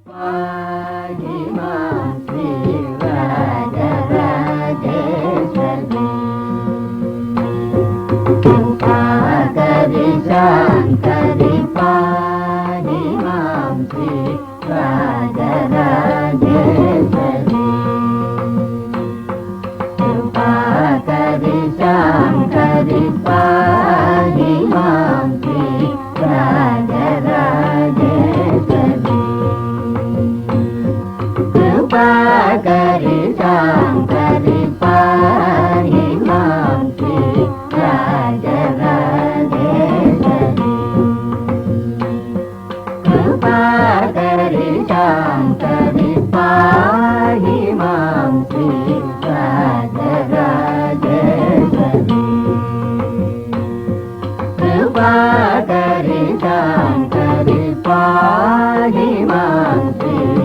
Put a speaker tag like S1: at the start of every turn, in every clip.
S1: पाहि मां श्रीराजराजेश्वरी कृपाकरि शाङ्करि पाहि मां श्रीराजराजेश्वरी कृपाकरि शाङ्करि पाहि मां श्रीराजराजेश्वरी कृपाकरि शाङ्करि पाहि मां श्रीराजराजेश्वरी कृपाकरि शाङ्करि पाहि मां श्रीराजराजेश्वरी कृपाकरि शाङ्करि पाहि मां श्रीराजराजेश्वरी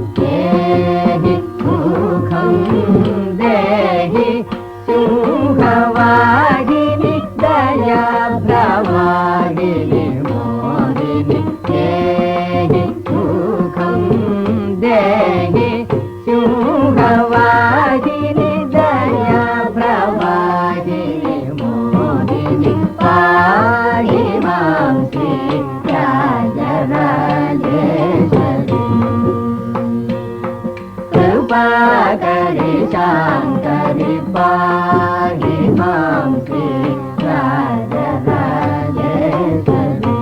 S1: देहि सुखं देहि सिंहवाहिनि दया प्रवाहिनि मोहिनि देहि सुखं देहि सिंहवाहिनि दया प्रवाहिनि मोहिनि पाहि मां श्रीराजराजेश्वरी कृपाकरि शाङ्करि पाहि मां श्रीराजराजेश्वरी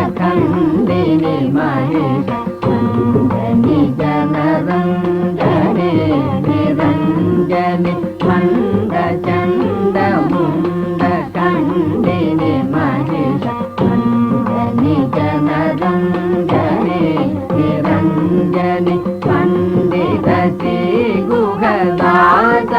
S1: गण्डचण्डमुण्डखण्डिनि महिषरञ्जनि जनरञ्जनि निरञ्जनि मण्डचण्डमुण्डखण्डिनि महिषरञ्जनि जनरञ्जनि निरञ्जनि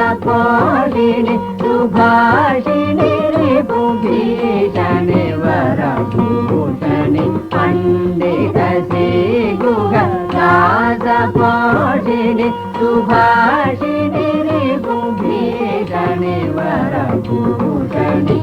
S1: पण्डितश्रीगुहदासपोषिणि सुभाषिणि रिपुभीषणि वरभूषणि पण्डितश्रीगुहदासपोषिणि सुभाषिणि रिपुभीषणि वरभूषणि